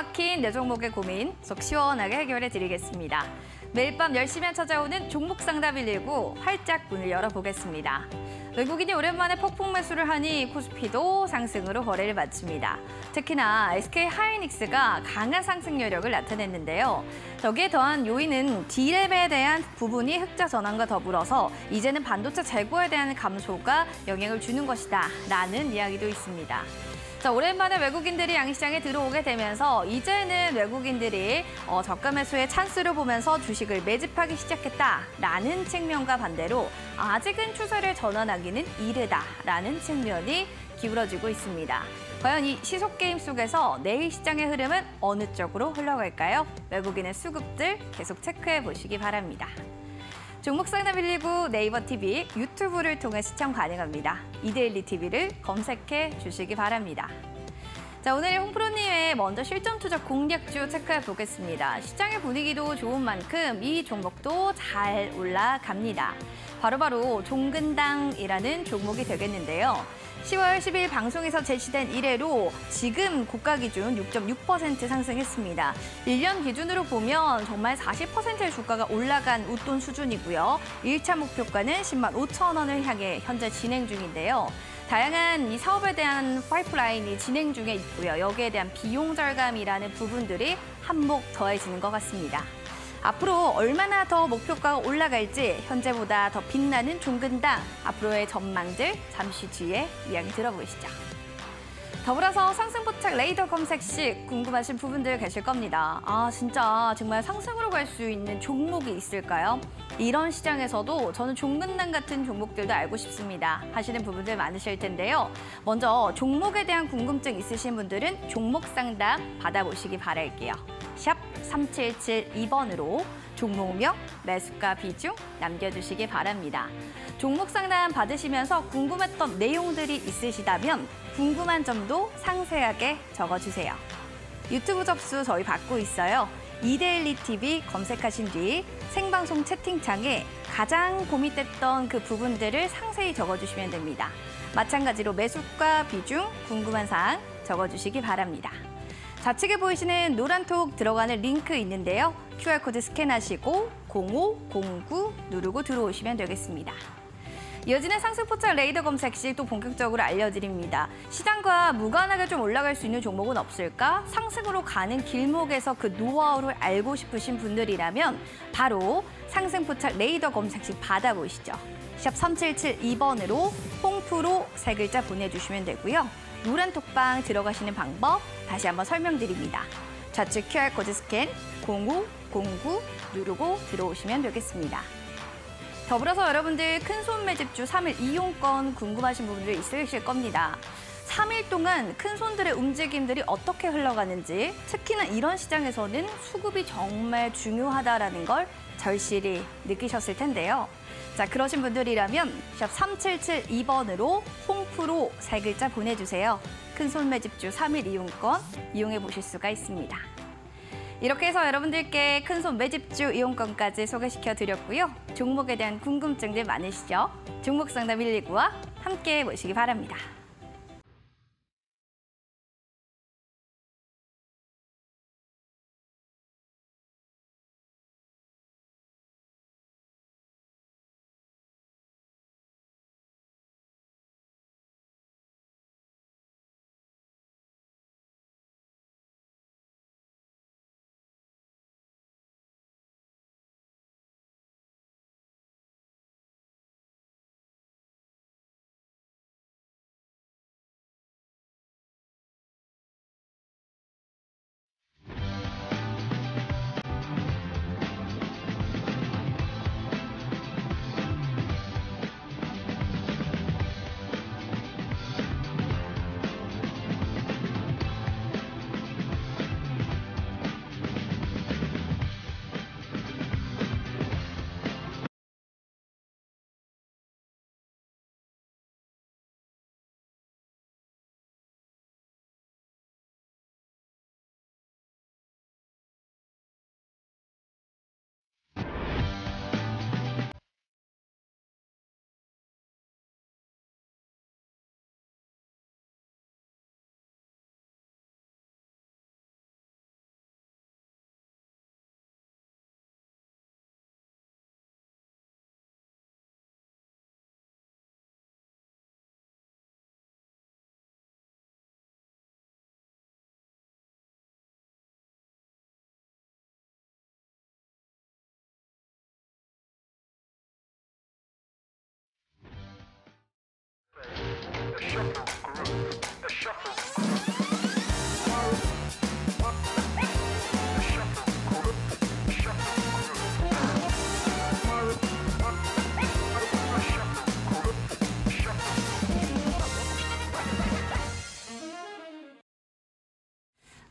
막힌 내 종목의 고민 속 시원하게 해결해 드리겠습니다. 매일 밤 10시면 찾아오는 종목 상담 119 활짝 문을 열어보겠습니다. 외국인이 오랜만에 폭풍 매수를 하니 코스피도 상승으로 거래를 마칩니다. 특히나 SK 하이닉스가 강한 상승 여력을 나타냈는데요. 여기에 더한 요인은 D랩에 대한 부분이 흑자 전환과 더불어서 이제는 반도체 재고에 대한 감소가 영향을 주는 것이다 라는 이야기도 있습니다. 자, 오랜만에 외국인들이 양시장에 들어오게 되면서 이제는 외국인들이 저가 매수의 찬스를 보면서 주식을 매집하기 시작했다라는 측면과 반대로 아직은 추세를 전환하기는 이르다라는 측면이 기울어지고 있습니다. 과연 이 시속 게임 속에서 내일 시장의 흐름은 어느 쪽으로 흘러갈까요? 외국인의 수급들 계속 체크해 보시기 바랍니다. 종목 상담 119 네이버 TV, 유튜브를 통해 시청 가능합니다. 이데일리 TV를 검색해 주시기 바랍니다. 자, 오늘 홍프로님의 먼저 실전 투자 공략주 체크해 보겠습니다. 시장의 분위기도 좋은 만큼 이 종목도 잘 올라갑니다. 바로바로 종근당이라는 종목이 되겠는데요. 10월 10일 방송에서 제시된 이래로 지금 고가 기준 6.6% 상승했습니다. 1년 기준으로 보면 정말 40%의 주가가 올라간 웃돈 수준이고요. 1차 목표가는 10만 5천 원을 향해 현재 진행 중인데요. 다양한 이 사업에 대한 파이프라인이 진행 중에 있고요. 여기에 대한 비용 절감이라는 부분들이 한몫 더해지는 것 같습니다. 앞으로 얼마나 더 목표가가 올라갈지 현재보다 더 빛나는 종근당, 앞으로의 전망들 잠시 뒤에 이야기 들어보시죠. 더불어서 상승포착 레이더 검색 시 궁금하신 부분들 계실 겁니다. 진짜 정말 상승으로 갈 수 있는 종목이 있을까요? 이런 시장에서도 저는 종근당 같은 종목들도 알고 싶습니다 하시는 부분들 많으실 텐데요. 먼저 종목에 대한 궁금증 있으신 분들은 종목 상담 받아보시기 바랄게요. 샵 3772번으로 종목명, 매수가 비중 남겨주시기 바랍니다. 종목 상담 받으시면서 궁금했던 내용들이 있으시다면 궁금한 점도 상세하게 적어주세요. 유튜브 접수 저희 받고 있어요. 이데일리 TV 검색하신 뒤 생방송 채팅창에 가장 고민됐던 그 부분들을 상세히 적어주시면 됩니다. 마찬가지로 매수가 비중 궁금한 사항 적어주시기 바랍니다. 좌측에 보이시는 노란톡 들어가는 링크 있는데요. QR코드 스캔하시고 0509 누르고 들어오시면 되겠습니다. 이어지는 상승포착 레이더 검색 시 또 본격적으로 알려드립니다. 시장과 무관하게 좀 올라갈 수 있는 종목은 없을까? 상승으로 가는 길목에서 그 노하우를 알고 싶으신 분들이라면 바로 상승포착 레이더 검색 시 받아보시죠. 샵 3772번으로 홍프로 세 글자 보내주시면 되고요. 노란 톡방 들어가시는 방법 다시 한번 설명드립니다. 좌측 QR코드 스캔 0509 누르고 들어오시면 되겠습니다. 더불어서 여러분들 큰손 매집주 3일 이용권 궁금하신 부분들 있으실 겁니다. 3일 동안 큰손들의 움직임들이 어떻게 흘러가는지, 특히나 이런 시장에서는 수급이 정말 중요하다는 걸 절실히 느끼셨을 텐데요. 자, 그러신 분들이라면 샵 3772번으로 홍프로 세 글자 보내주세요. 큰손 매집주 3일 이용권 이용해 보실 수가 있습니다. 이렇게 해서 여러분들께 큰손 매집주 이용권까지 소개시켜 드렸고요. 종목에 대한 궁금증들 많으시죠? 종목 상담 119와 함께 모시기 바랍니다.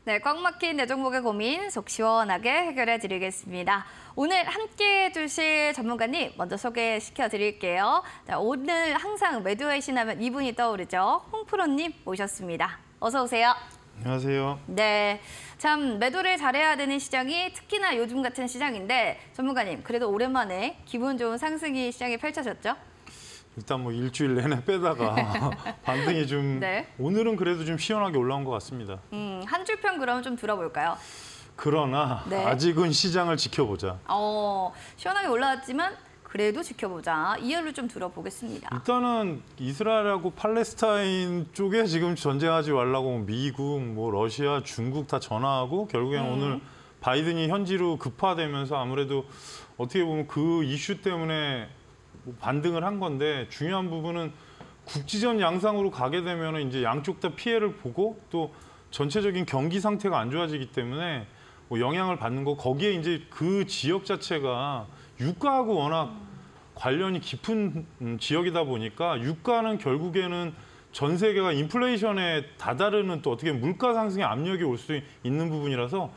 네, 꽉 막힌 내 종목의 고민 속 시원하게 해결해 드리겠습니다. 오늘 함께 해주실 전문가님 먼저 소개시켜 드릴게요. 자, 오늘 항상 매도의 하면 이분이 떠오르죠. 홍 프로님 모셨습니다. 어서 오세요. 안녕하세요. 네, 참 매도를 잘해야 되는 시장이 특히나 요즘 같은 시장인데 전문가님 그래도 오랜만에 기분 좋은 상승이 시장에 펼쳐졌죠? 일단 뭐 일주일 내내 빼다가 반등이 좀 네. 오늘은 그래도 좀 시원하게 올라온 것 같습니다. 한 줄 평 그럼 좀 들어볼까요? 그러나 네. 아직은 시장을 지켜보자. 시원하게 올라왔지만 그래도 지켜보자. 이해를 좀 들어보겠습니다. 일단은 이스라엘하고 팔레스타인 쪽에 지금 전쟁하지 말라고 미국, 뭐 러시아, 중국 다 전화하고 결국엔 오늘 바이든이 현지로 급파되면서 아무래도 어떻게 보면 그 이슈 때문에 반등을 한 건데 중요한 부분은 국지전 양상으로 가게 되면 이제 양쪽 다 피해를 보고 또 전체적인 경기 상태가 안 좋아지기 때문에 뭐 영향을 받는 거 거기에 이제 그 지역 자체가 유가하고 워낙 관련이 깊은 지역이다 보니까 유가는 결국에는 전 세계가 인플레이션에 다다르는 또 어떻게 물가 상승의 압력이 올 수 있는 부분이라서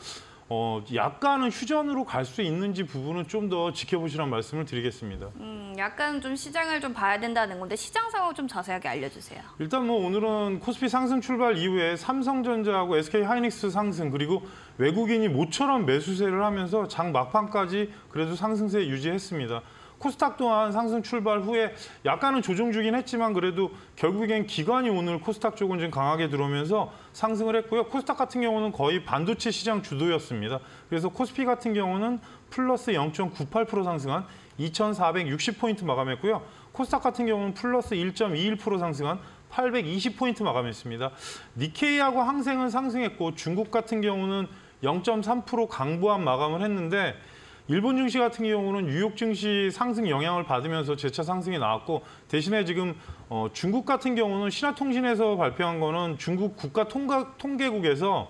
약간은 휴전으로 갈 수 있는지 부분은 좀 더 지켜보시라는 말씀을 드리겠습니다. 약간 좀 시장을 좀 봐야 된다는 건데 시장 상황 좀 자세하게 알려주세요. 일단 뭐 오늘은 코스피 상승 출발 이후에 삼성전자하고 SK하이닉스 상승 그리고 외국인이 모처럼 매수세를 하면서 장 막판까지 그래도 상승세 유지했습니다. 코스닥 또한 상승 출발 후에 약간은 조정 주긴 했지만 그래도 결국엔 기관이 오늘 코스닥 쪽은 좀 강하게 들어오면서 상승을 했고요. 코스닥 같은 경우는 거의 반도체 시장 주도였습니다. 그래서 코스피 같은 경우는 플러스 0.98% 상승한 2,460포인트 마감했고요. 코스닥 같은 경우는 플러스 1.21% 상승한 820포인트 마감했습니다. 니케이하고 항생은 상승했고 중국 같은 경우는 0.3% 강보합 마감을 했는데 일본 증시 같은 경우는 뉴욕 증시 상승 영향을 받으면서 재차 상승이 나왔고 대신에 지금 중국 같은 경우는 신화통신에서 발표한 거는 중국 국가통계국에서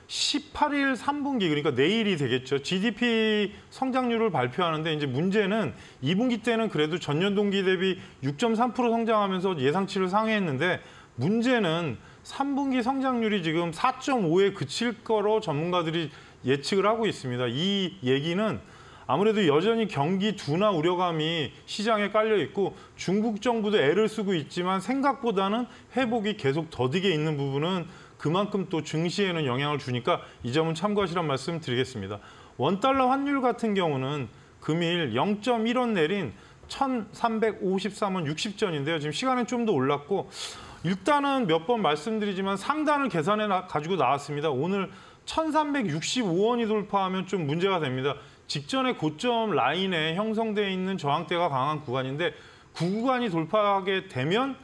18일 3분기 그러니까 내일이 되겠죠. GDP 성장률을 발표하는데 이제 문제는 2분기 때는 그래도 전년 동기 대비 6.3% 성장하면서 예상치를 상회했는데 문제는 3분기 성장률이 지금 4.5에 그칠 거로 전문가들이 예측을 하고 있습니다. 이 얘기는 아무래도 여전히 경기 둔화 우려감이 시장에 깔려 있고 중국 정부도 애를 쓰고 있지만 생각보다는 회복이 계속 더디게 있는 부분은 그만큼 또 증시에는 영향을 주니까 이 점은 참고하시란 말씀 드리겠습니다. 원달러 환율 같은 경우는 금일 0.1원 내린 1,353원 60전인데요. 지금 시간은 좀 더 올랐고 일단은 몇 번 말씀드리지만 상단을 계산해 가지고 나왔습니다. 오늘 1,365원이 돌파하면 좀 문제가 됩니다. 직전에 고점 라인에 형성되어 있는 저항대가 강한 구간인데 그 구간이 돌파하게 되면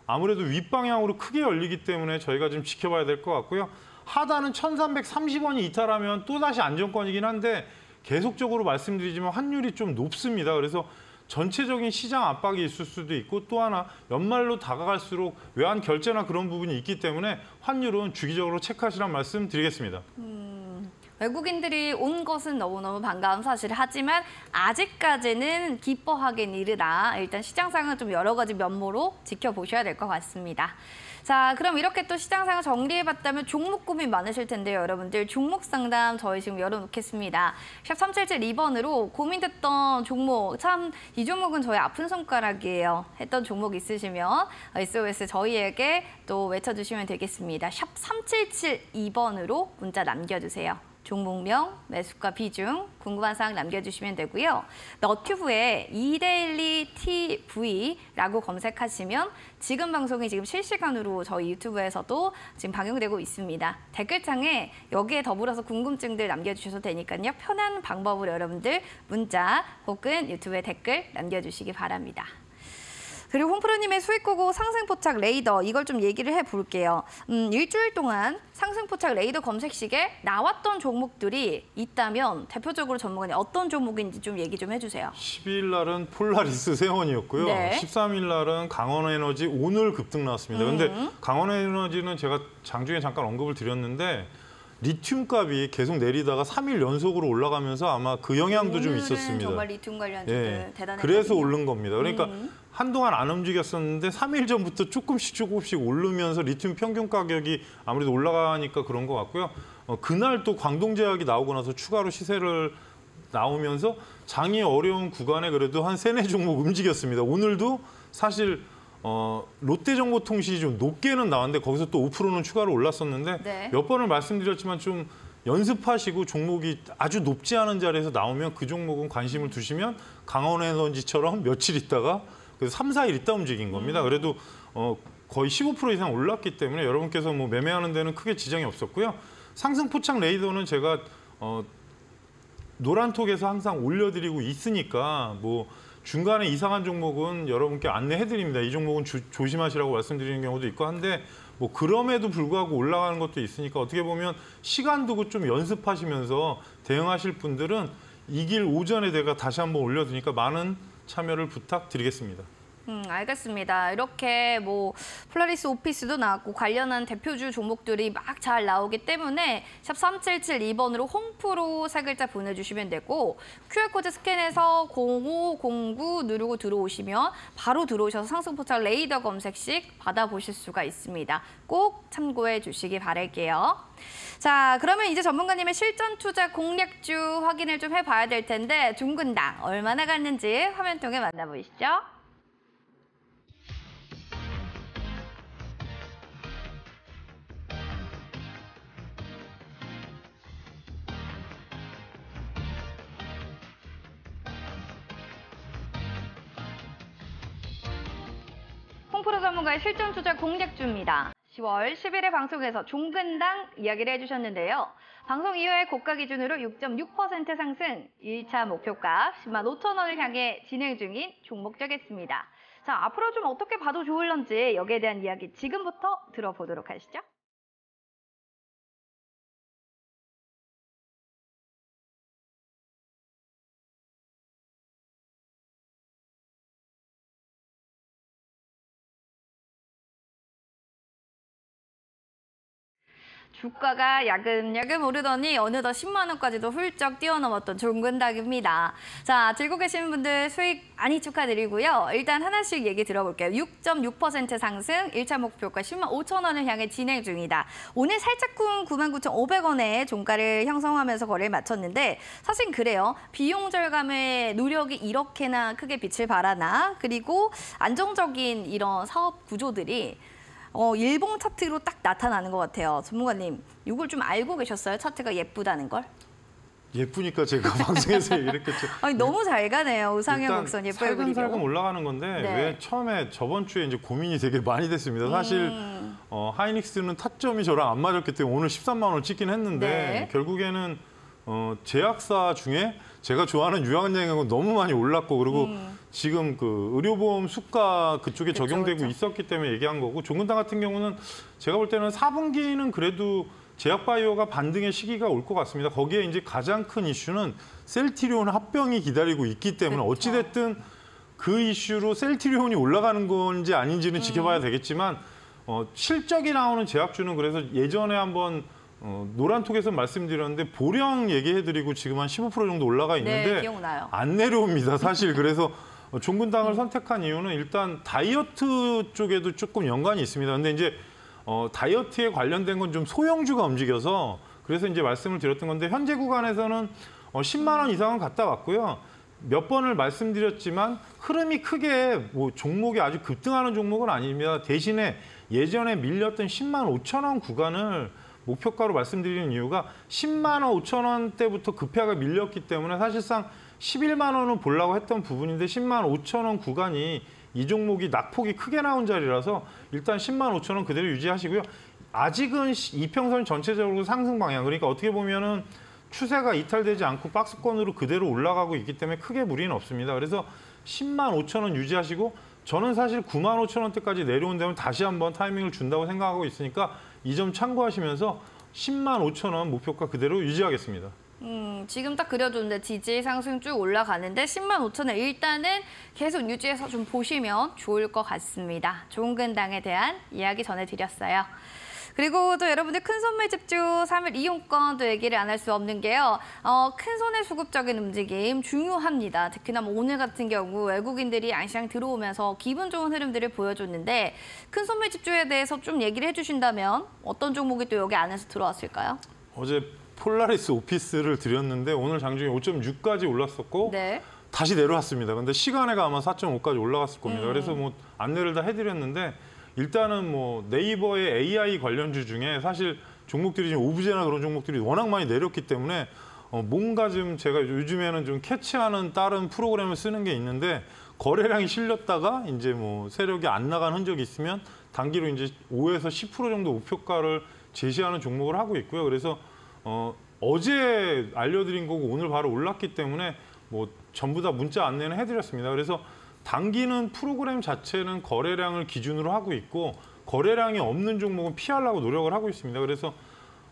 아무래도 윗방향으로 크게 열리기 때문에 저희가 좀 지켜봐야 될 것 같고요. 하단은 1,330원이 이탈하면 또다시 안정권이긴 한데 계속적으로 말씀드리지만 환율이 좀 높습니다. 그래서 전체적인 시장 압박이 있을 수도 있고 또 하나 연말로 다가갈수록 외환 결제나 그런 부분이 있기 때문에 환율은 주기적으로 체크하시라는 말씀 드리겠습니다. 외국인들이 온 것은 너무너무 반가운 사실 하지만 아직까지는 기뻐하긴 이르다. 일단 시장 상황은 좀 여러 가지 면모로 지켜보셔야 될 것 같습니다. 자, 그럼 이렇게 또 시장 상황 정리해봤다면 종목 고민 많으실 텐데요. 여러분들 종목 상담 저희 지금 열어놓겠습니다. 샵 3772번으로 고민됐던 종목, 참 이 종목은 저희 아픈 손가락이에요. 했던 종목 있으시면 SOS 저희에게 또 외쳐주시면 되겠습니다. 샵 3772번으로 문자 남겨주세요. 종목명, 매수가 비중, 궁금한 사항 남겨주시면 되고요. 너튜브에 이데일리 TV라고 검색하시면 지금 방송이 지금 실시간으로 저희 유튜브에서도 지금 방영되고 있습니다. 댓글창에 여기에 더불어서 궁금증들 남겨주셔도 되니까요. 편한 방법으로 여러분들 문자 혹은 유튜브에 댓글 남겨주시기 바랍니다. 그리고 홍프로님의 수익고고 상승포착 레이더 이걸 좀 얘기를 해볼게요. 일주일 동안 상승포착 레이더 검색식에 나왔던 종목들이 있다면 대표적으로 전문가님 어떤 종목인지 좀 얘기 좀 해주세요. 12일 날은 폴라리스 세원이었고요. 네. 13일 날은 강원에너지 오늘 급등 나왔습니다. 그런데 강원에너지는 제가 장중에 잠깐 언급을 드렸는데 리튬 값이 계속 내리다가 3일 연속으로 올라가면서 아마 그 영향도 좀 있었습니다. 정말 리튬 관련주들 예, 대단했거든요. 그래서 오른 겁니다. 그러니까 한동안 안 움직였었는데 3일 전부터 조금씩 오르면서 리튬 평균 가격이 아무래도 올라가니까 그런 것 같고요. 그날 또 광동제약이 나오고 나서 추가로 시세를 나오면서 장이 어려운 구간에 그래도 한 3-4 종목 움직였습니다. 오늘도 사실 롯데정보통신이 좀 높게는 나왔는데 거기서 또 5%는 추가로 올랐었는데 네. 몇 번을 말씀드렸지만 좀 연습하시고 종목이 아주 높지 않은 자리에서 나오면 그 종목은 관심을 두시면 강원에너지처럼 며칠 있다가 그래서 3-4일 있다 움직인 겁니다. 그래도 거의 15% 이상 올랐기 때문에 여러분께서 뭐 매매하는 데는 크게 지장이 없었고요. 상승포착 레이더는 제가 노란톡에서 항상 올려드리고 있으니까 뭐 중간에 이상한 종목은 여러분께 안내해드립니다. 이 종목은 조심하시라고 말씀드리는 경우도 있고 한데 뭐 그럼에도 불구하고 올라가는 것도 있으니까 어떻게 보면 시간 두고 좀 연습하시면서 대응하실 분들은 이 길 오전에 내가 다시 한번 올려두니까 많은 참여를 부탁드리겠습니다. 알겠습니다. 이렇게 뭐 폴라리스 오피스도 나왔고 관련한 대표주 종목들이 막 잘 나오기 때문에 샵 3772번으로 홍프로 세 글자 보내주시면 되고 QR코드 스캔해서 0509 누르고 들어오시면 바로 들어오셔서 상승포착 레이더 검색식 받아보실 수가 있습니다. 꼭 참고해 주시기 바랄게요. 자, 그러면 이제 전문가님의 실전 투자 공략주 확인을 좀 해봐야 될 텐데 둥근당 얼마나 갔는지 화면 통해 만나보시죠. 홍프로 전문가의 실전 투자 공략주입니다. 10월 10일에 방송에서 종근당 이야기를 해주셨는데요. 방송 이후에 고가 기준으로 6.6% 상승, 1차 목표가 10만 5천 원을 향해 진행 중인 종목주겠습니다. 자, 앞으로 좀 어떻게 봐도 좋을런지 여기에 대한 이야기 지금부터 들어보도록 하시죠. 주가가 야금야금 오르더니 어느덧 10만 원까지도 훌쩍 뛰어넘었던 종근당입니다. 자, 들고 계신 분들 수익 많이 축하드리고요. 일단 하나씩 얘기 들어볼게요. 6.6% 상승, 1차 목표가 10만 5천 원을 향해 진행 중이다. 오늘 살짝쿵 99,500원에 종가를 형성하면서 거래를 마쳤는데 사실 그래요. 비용 절감의 노력이 이렇게나 크게 빛을 발하나 그리고 안정적인 이런 사업 구조들이 일봉 차트로 딱 나타나는 것 같아요. 전문가님, 이걸 좀 알고 계셨어요? 차트가 예쁘다는 걸? 예쁘니까 제가 방송에서 얘기를 했겠죠. 아니, 너무 잘 가네요. 우상향 곡선 예뻐요. 살금살금 올라가는 건데 네. 왜 처음에 저번 주에 이제 고민이 되게 많이 됐습니다. 사실 하이닉스는 타점이 저랑 안 맞았기 때문에 오늘 13만 원을 찍긴 했는데 네. 결국에는 제약사 중에 제가 좋아하는 유한양은 너무 많이 올랐고 그리고 지금 그 의료보험 수가 그쪽에 적용되고 있었기 때문에 얘기한 거고 종근당 같은 경우는 제가 볼 때는 4분기는 그래도 제약바이오가 반등의 시기가 올 것 같습니다. 거기에 이제 가장 큰 이슈는 셀트리온 합병이 기다리고 있기 때문에 어찌됐든 그 이슈로 셀트리온이 올라가는 건지 아닌지는 지켜봐야 되겠지만 실적이 나오는 제약주는 그래서 예전에 한번 노란톡에서 말씀드렸는데 보령 얘기해드리고 지금 한 15% 정도 올라가 있는데 네, 기억나요. 안 내려옵니다. 사실 그래서 종근당을 선택한 이유는 일단 다이어트 쪽에도 조금 연관이 있습니다. 근데 이제 다이어트에 관련된 건 좀 소형주가 움직여서 그래서 이제 말씀을 드렸던 건데 현재 구간에서는 10만 원 이상은 갔다 왔고요. 몇 번을 말씀드렸지만 흐름이 크게 뭐 종목이 아주 급등하는 종목은 아닙니다. 대신에 예전에 밀렸던 10만 5천 원 구간을 목표가로 말씀드리는 이유가 10만 원, 5천 원대부터 급하게 밀렸기 때문에 사실상 11만 원은 보려고 했던 부분인데 10만 5천 원 구간이 이 종목이 낙폭이 크게 나온 자리라서 일단 10만 5천 원 그대로 유지하시고요. 아직은 이평선 전체적으로 상승 방향, 그러니까 어떻게 보면은 추세가 이탈되지 않고 박스권으로 그대로 올라가고 있기 때문에 크게 무리는 없습니다. 그래서 10만 5천 원 유지하시고 저는 사실 95,000원대까지 내려온다면 다시 한번 타이밍을 준다고 생각하고 있으니까 이 점 참고하시면서 105,000원 목표가 그대로 유지하겠습니다. 지금 딱 그려줬는데 지지 상승 쭉 올라가는데 105,000원 일단은 계속 유지해서 좀 보시면 좋을 것 같습니다. 좋은 근당에 대한 이야기 전해드렸어요. 그리고 또 여러분들 큰손물 집중 3일 이용권도 얘기를 안 할 수 없는 게요. 큰손의 수급적인 움직임 중요합니다. 특히나 뭐 오늘 같은 경우 외국인들이 양시장 들어오면서 기분 좋은 흐름들을 보여줬는데 큰손물 집중에 대해서 좀 얘기를 해주신다면 어떤 종목이 또 여기 안에서 들어왔을까요? 어제 폴라리스 오피스를 드렸는데 오늘 장중에 5.6까지 올랐었고 네. 다시 내려왔습니다. 근데 시간에가 아마 4.5까지 올라갔을 겁니다. 그래서 뭐 안내를 다 해드렸는데 일단은 뭐 네이버의 AI 관련주 중에 사실 종목들이 지금 오브제나 그런 종목들이 워낙 많이 내렸기 때문에 뭔가 좀 제가 요즘에는 좀 캐치하는 다른 프로그램을 쓰는 게 있는데 거래량이 실렸다가 이제 뭐 세력이 안 나간 흔적이 있으면 단기로 이제 5에서 10% 정도 목표가를 제시하는 종목을 하고 있고요. 그래서 어제 알려드린 거고 오늘 바로 올랐기 때문에 뭐 전부 다 문자 안내는 해드렸습니다. 그래서 단기는 프로그램 자체는 거래량을 기준으로 하고 있고 거래량이 없는 종목은 피하려고 노력을 하고 있습니다. 그래서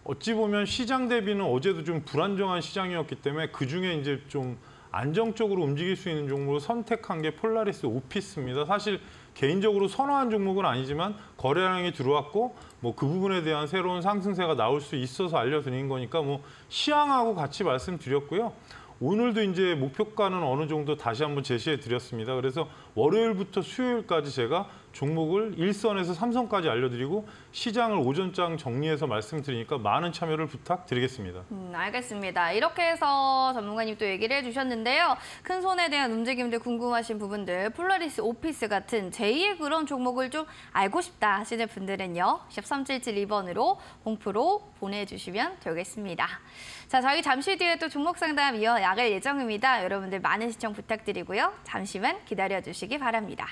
어찌 보면 시장 대비는 어제도 좀 불안정한 시장이었기 때문에 그중에 이제 좀 안정적으로 움직일 수 있는 종목을 선택한 게 폴라리스 오피스입니다. 사실 개인적으로 선호한 종목은 아니지만 거래량이 들어왔고 뭐 그 부분에 대한 새로운 상승세가 나올 수 있어서 알려드린 거니까 뭐 시향하고 같이 말씀드렸고요. 오늘도 이제 목표가는 어느 정도 다시 한번 제시해 드렸습니다. 그래서 월요일부터 수요일까지 제가 종목을 1선에서 3선까지 알려드리고 시장을 오전장 정리해서 말씀드리니까 많은 참여를 부탁드리겠습니다. 알겠습니다. 이렇게 해서 전문가님 또 얘기를 해주셨는데요. 큰 손에 대한 움직임들 궁금하신 부분들 폴라리스 오피스 같은 제2의 그런 종목을 좀 알고 싶다 하시는 분들은요. 샵 3772번으로 공표로 보내주시면 되겠습니다. 자, 저희 잠시 뒤에 또 종목 상담 이어나갈 예정입니다. 여러분들 많은 시청 부탁드리고요. 잠시만 기다려주시기 바랍니다.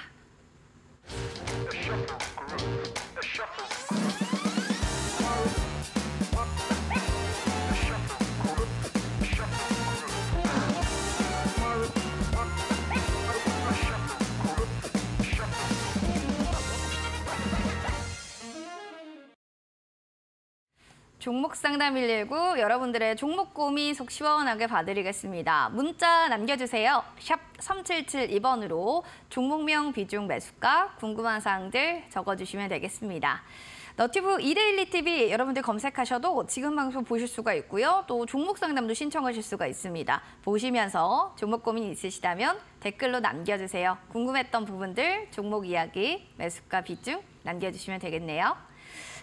종목 상담 119 여러분들의 종목 고민 속 시원하게 봐드리겠습니다. 문자 남겨주세요. 샵 3772번으로 종목명, 비중, 매수가, 궁금한 사항들 적어주시면 되겠습니다. 너튜브 이데일리 TV 여러분들 검색하셔도 지금 방송 보실 수가 있고요. 또 종목 상담도 신청하실 수가 있습니다. 보시면서 종목 고민 있으시다면 댓글로 남겨주세요. 궁금했던 부분들, 종목 이야기, 매수가, 비중 남겨주시면 되겠네요.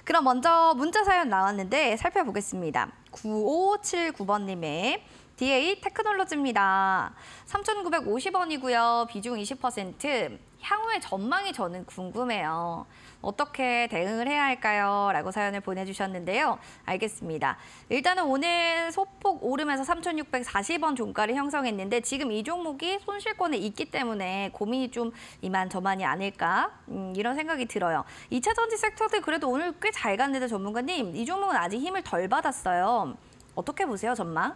그럼 먼저 문자 사연 나왔는데 살펴보겠습니다. 9579번님의 DA 테크놀로지입니다. 3,950원이고요. 비중 20%. 향후의 전망이 저는 궁금해요. 어떻게 대응을 해야 할까요? 라고 사연을 보내주셨는데요. 알겠습니다. 일단은 오늘 소폭 오르면서 3,640원 종가를 형성했는데 지금 이 종목이 손실권에 있기 때문에 고민이 좀 이만저만이 아닐까? 이런 생각이 들어요. 2차 전지 섹터들 그래도 오늘 꽤 잘 갔는데 전문가님, 이 종목은 아직 힘을 덜 받았어요. 어떻게 보세요, 전망?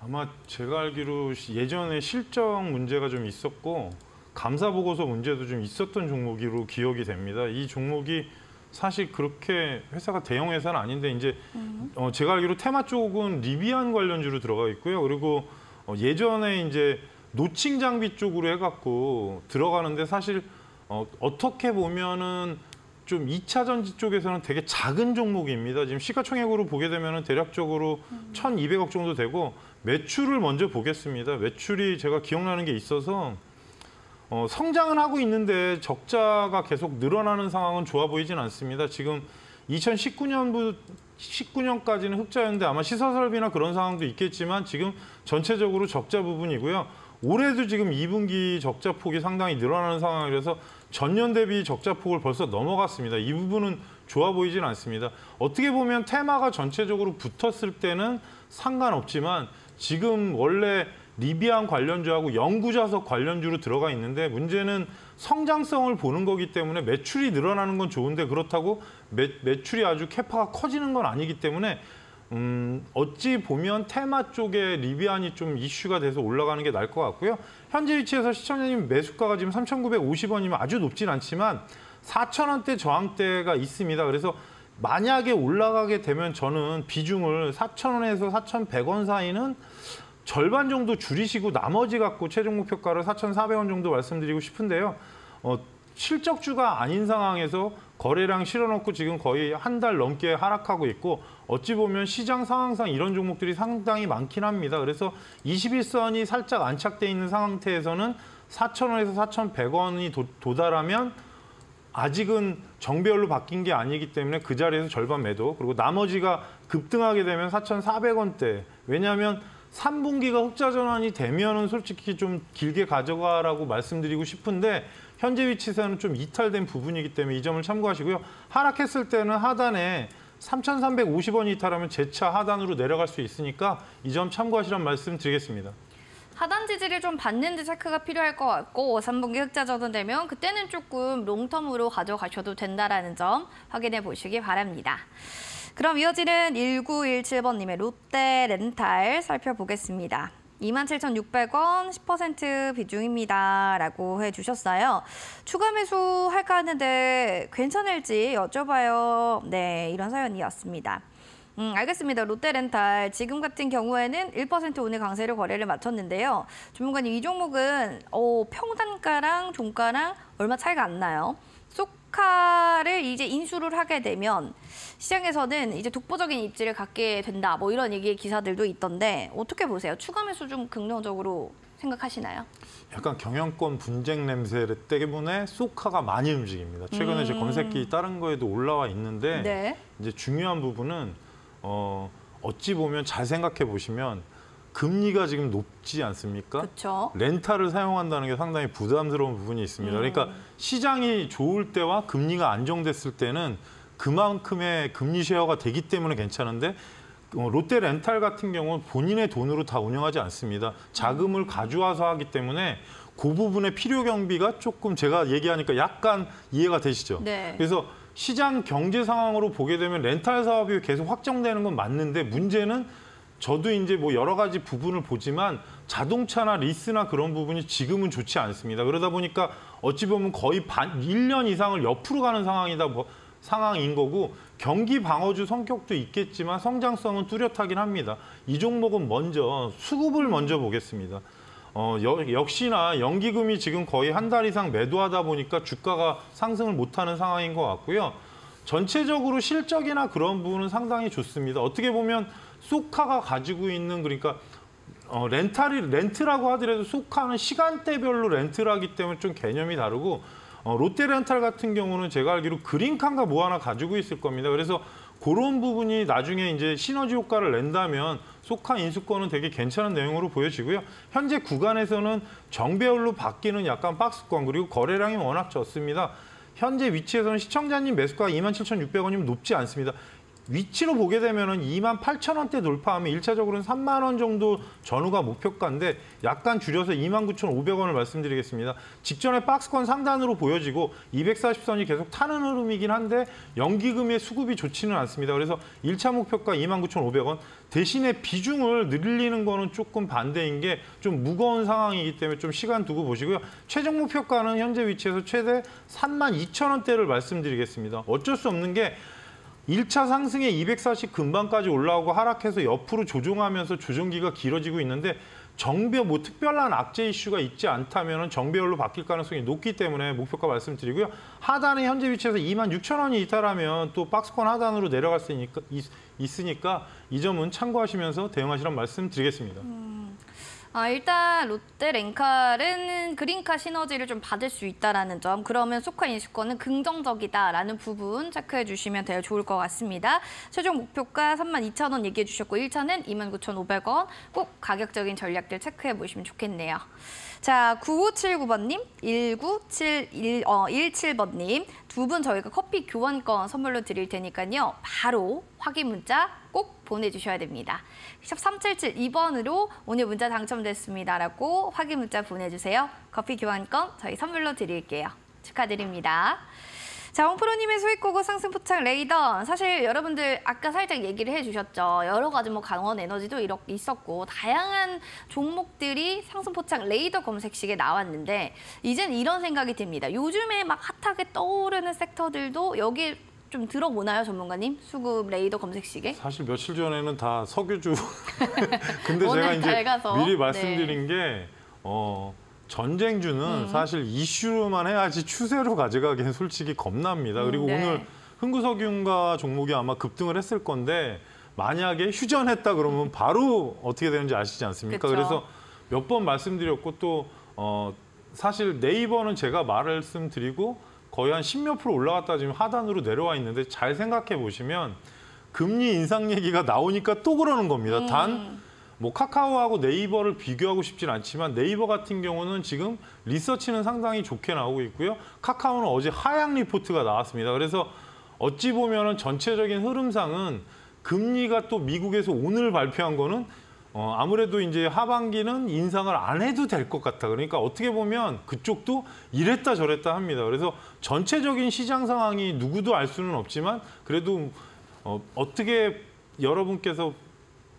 아마 제가 알기로 예전에 실적 문제가 좀 있었고 감사보고서 문제도 좀 있었던 종목으로 기억이 됩니다. 이 종목이 사실 그렇게 회사가 대형 회사는 아닌데 이제 제가 알기로 테마 쪽은 리비안 관련주로 들어가 있고요. 그리고 예전에 이제 노칭 장비 쪽으로 해갖고 들어가는데 사실 어떻게 보면은 좀 2차 전지 쪽에서는 되게 작은 종목입니다. 지금 시가총액으로 보게 되면은 대략적으로 1,200억 정도 되고 매출을 먼저 보겠습니다. 매출이 제가 기억나는 게 있어서 성장은 하고 있는데 적자가 계속 늘어나는 상황은 좋아 보이진 않습니다. 지금 2019년까지는 흑자였는데 아마 시설설비나 그런 상황도 있겠지만 지금 전체적으로 적자 부분이고요. 올해도 지금 2분기 적자 폭이 상당히 늘어나는 상황이라서 전년 대비 적자 폭을 벌써 넘어갔습니다. 이 부분은 좋아 보이진 않습니다. 어떻게 보면 테마가 전체적으로 붙었을 때는 상관없지만 지금 원래 리비안 관련주하고 영구자석 관련주로 들어가 있는데 문제는 성장성을 보는 거기 때문에 매출이 늘어나는 건 좋은데 그렇다고 매출이 아주 캐파가 커지는 건 아니기 때문에 어찌 보면 테마 쪽에 리비안이 좀 이슈가 돼서 올라가는 게 나을 것 같고요. 현재 위치에서 시청자님 매수가가 지금 3,950원이면 아주 높진 않지만 4,000원대 저항대가 있습니다. 그래서 만약에 올라가게 되면 저는 비중을 4,000원에서 4,100원 사이는 절반 정도 줄이시고 나머지 갖고 최종 목표가를 4,400원 정도 말씀드리고 싶은데요. 실적주가 아닌 상황에서 거래량 실어놓고 지금 거의 한 달 넘게 하락하고 있고 어찌 보면 시장 상황상 이런 종목들이 상당히 많긴 합니다. 그래서 21선이 살짝 안착돼 있는 상태에서는 4,000원에서 4,100원이 도달하면 아직은 정배열로 바뀐 게 아니기 때문에 그 자리에서 절반 매도, 그리고 나머지가 급등하게 되면 4,400원대. 왜냐하면 3분기가 흑자 전환이 되면은 솔직히 좀 길게 가져가라고 말씀드리고 싶은데 현재 위치에서는 좀 이탈된 부분이기 때문에 이 점을 참고하시고요. 하락했을 때는 하단에 3,350원이 이탈하면 재차 하단으로 내려갈 수 있으니까 이 점 참고하시란 말씀 드리겠습니다. 하단 지지를 좀 받는데 체크가 필요할 것 같고 3분기 흑자 전환되면 그때는 조금 롱텀으로 가져가셔도 된다는 점 확인해 보시기 바랍니다. 그럼 이어지는 1917번님의 롯데렌탈 살펴보겠습니다. 27,600원 10% 비중입니다. 라고 해주셨어요. 추가 매수할까 하는데 괜찮을지 여쭤봐요. 네, 이런 사연이었습니다. 알겠습니다. 롯데렌탈 지금 같은 경우에는 1% 오늘 강세로 거래를 마쳤는데요. 전문가님, 이 종목은 평단가랑 종가랑 얼마 차이가 안 나요. 소카를 이제 인수를 하게 되면 시장에서는 이제 독보적인 입지를 갖게 된다. 뭐 이런 얘기의 기사들도 있던데 어떻게 보세요? 추가 매수 좀 긍정적으로 생각하시나요? 약간 경영권 분쟁 냄새 때문에 소카가 많이 움직입니다. 최근에 제 검색기 다른 거에도 올라와 있는데 네. 이제 중요한 부분은 어찌 보면 잘 생각해 보시면 금리가 지금 높지 않습니까? 그렇죠. 렌탈을 사용한다는 게 상당히 부담스러운 부분이 있습니다. 그러니까 시장이 좋을 때와 금리가 안정됐을 때는 그만큼의 금리 쉐어가 되기 때문에 괜찮은데 롯데 렌탈 같은 경우는 본인의 돈으로 다 운영하지 않습니다. 자금을 가져와서 하기 때문에 그 부분의 필요 경비가 조금 제가 얘기하니까 약간 이해가 되시죠? 네. 그래서 시장 경제 상황으로 보게 되면 렌탈 사업이 계속 확정되는 건 맞는데 문제는 저도 이제 뭐 여러 가지 부분을 보지만 자동차나 리스나 그런 부분이 지금은 좋지 않습니다. 그러다 보니까 어찌 보면 거의 1년 이상을 옆으로 가는 상황인 거고 경기 방어주 성격도 있겠지만 성장성은 뚜렷하긴 합니다. 이 종목은 먼저 수급을 먼저 보겠습니다. 역시나 연기금이 지금 거의 한 달 이상 매도하다 보니까 주가가 상승을 못하는 상황인 것 같고요. 전체적으로 실적이나 그런 부분은 상당히 좋습니다. 어떻게 보면 소카가 가지고 있는 그러니까 렌트라고 하더라도 소카는 시간대별로 렌트를 하기 때문에 좀 개념이 다르고 롯데렌탈 같은 경우는 제가 알기로 그린카인가 뭐 하나 가지고 있을 겁니다. 그래서 그런 부분이 나중에 이제 시너지 효과를 낸다면 소카 인수권은 되게 괜찮은 내용으로 보여지고요. 현재 구간에서는 정배열로 바뀌는 약간 박스권 그리고 거래량이 워낙 적습니다. 현재 위치에서는 시청자님 매수가가 27,600원이면 높지 않습니다. 위치로 보게 되면은 28,000원대 돌파하면 1차적으로는 3만 원 정도 전후가 목표가인데 약간 줄여서 29,500원을 말씀드리겠습니다. 직전에 박스권 상단으로 보여지고 240선이 계속 타는 흐름이긴 한데 연기금의 수급이 좋지는 않습니다. 그래서 1차 목표가 29,500원. 대신에 비중을 늘리는 거는 조금 반대인 게 좀 무거운 상황이기 때문에 좀 시간 두고 보시고요. 최종 목표가는 현재 위치에서 최대 32,000원대를 말씀드리겠습니다. 어쩔 수 없는 게 1차 상승에 240 근방까지 올라오고 하락해서 옆으로 조정하면서 조정기가 길어지고 있는데 특별한 악재 이슈가 있지 않다면 정배열로 바뀔 가능성이 높기 때문에 목표가 말씀드리고요. 하단에 현재 위치에서 26,000원이 이탈하면 또 박스권 하단으로 내려갈 수 있으니까 이 점은 참고하시면서 대응하시란 말씀 드리겠습니다. 일단 롯데렌탈은 그린카 시너지를 좀 받을 수 있다는 점, 그러면 소카 인수권은 긍정적이다라는 부분 체크해 주시면 되게 좋을 것 같습니다. 최종 목표가 32,000원 얘기해 주셨고 1차는 29,500원, 꼭 가격적인 전략들 체크해 보시면 좋겠네요. 자, 9579번님, 1917번님 두 분 저희가 커피 교환권 선물로 드릴 테니까요. 바로 확인 문자 꼭 보내주셔야 됩니다. 샵 3772번으로 오늘 문자 당첨됐습니다라고 확인 문자 보내주세요. 커피 교환권 저희 선물로 드릴게요. 축하드립니다. 자, 홍프로님의 수익고고 상승 포착 레이더. 사실 여러분들 아까 살짝 얘기를 해주셨죠. 여러 가지 뭐 강원 에너지도 이렇게 있었고 다양한 종목들이 상승 포착 레이더 검색식에 나왔는데 이젠 이런 생각이 듭니다. 요즘에 막 핫하게 떠오르는 섹터들도 여기 좀 들어보나요, 전문가님? 수급 레이더 검색식에? 사실 며칠 전에는 다 석유주. 근데 제가 워낙 이제 밝아서. 미리 말씀드린 게 전쟁주는 사실 이슈로만 해야지 추세로 가져가기엔 솔직히 겁납니다. 그리고 네. 오늘 흥구석유가 종목이 아마 급등을 했을 건데 만약에 휴전했다 그러면 바로 어떻게 되는지 아시지 않습니까? 그쵸. 그래서 몇 번 말씀드렸고 또 사실 네이버는 제가 말씀드리고 거의 한 10몇 프로 올라갔다 지금 하단으로 내려와 있는데 잘 생각해 보시면 금리 인상 얘기가 나오니까 또 그러는 겁니다. 단 뭐 카카오하고 네이버를 비교하고 싶진 않지만 네이버 같은 경우는 지금 리서치는 상당히 좋게 나오고 있고요. 카카오는 어제 하향 리포트가 나왔습니다. 그래서 어찌 보면은 전체적인 흐름상은 금리가 또 미국에서 오늘 발표한 거는 아무래도 이제 하반기는 인상을 안 해도 될 것 같아. 그러니까 어떻게 보면 그쪽도 이랬다 저랬다 합니다. 그래서 전체적인 시장 상황이 누구도 알 수는 없지만 그래도 어떻게 여러분께서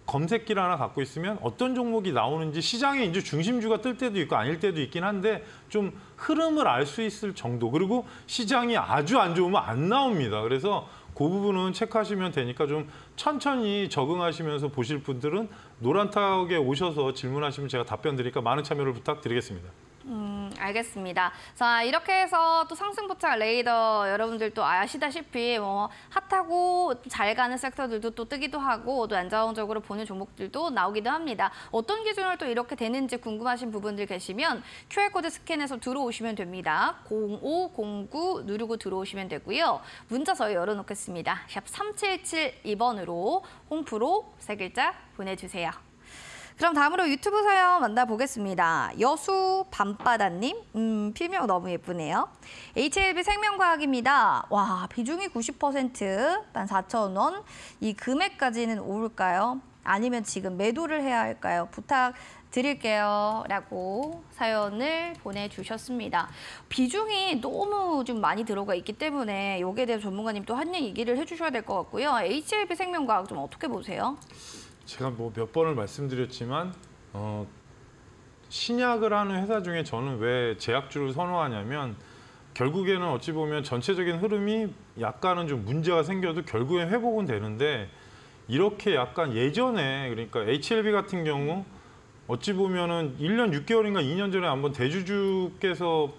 검색기를 하나 갖고 있으면 어떤 종목이 나오는지 시장에 이제 중심주가 뜰 때도 있고 아닐 때도 있긴 한데 좀 흐름을 알 수 있을 정도. 그리고 시장이 아주 안 좋으면 안 나옵니다. 그래서 그 부분은 체크하시면 되니까 좀 천천히 적응하시면서 보실 분들은 노란탁에 오셔서 질문하시면 제가 답변 드리니까 많은 참여를 부탁드리겠습니다. 알겠습니다. 자, 이렇게 해서 또 상승 포착 레이더 여러분들 또 아시다시피 뭐 핫하고 잘 가는 섹터들도 또 뜨기도 하고 또 안정적으로 보는 종목들도 나오기도 합니다. 어떤 기준으로 또 이렇게 되는지 궁금하신 부분들 계시면 QR코드 스캔해서 들어오시면 됩니다. 0509 누르고 들어오시면 되고요. 문자 저희 열어놓겠습니다. 샵 3772번으로 홍프로 3글자 보내주세요. 그럼 다음으로 유튜브 사연 만나보겠습니다. 여수 밤바다님, 필명 너무 예쁘네요. HLB 생명과학입니다. 와, 비중이 90%, 14,000원. 이 금액까지는 오를까요? 아니면 지금 매도를 해야 할까요? 부탁드릴게요. 라고 사연을 보내주셨습니다. 비중이 너무 좀 많이 들어가 있기 때문에 여기에 대해 전문가님 또 한 얘기를 해주셔야 될 것 같고요. HLB 생명과학 좀 어떻게 보세요? 제가 뭐 몇 번을 말씀드렸지만 신약을 하는 회사 중에 저는 왜 제약주를 선호하냐면 결국에는 어찌 보면 전체적인 흐름이 약간은 좀 문제가 생겨도 결국엔 회복은 되는데 이렇게 약간 예전에 그러니까 HLB 같은 경우 어찌 보면은 1년 6개월인가 2년 전에 한번 대주주께서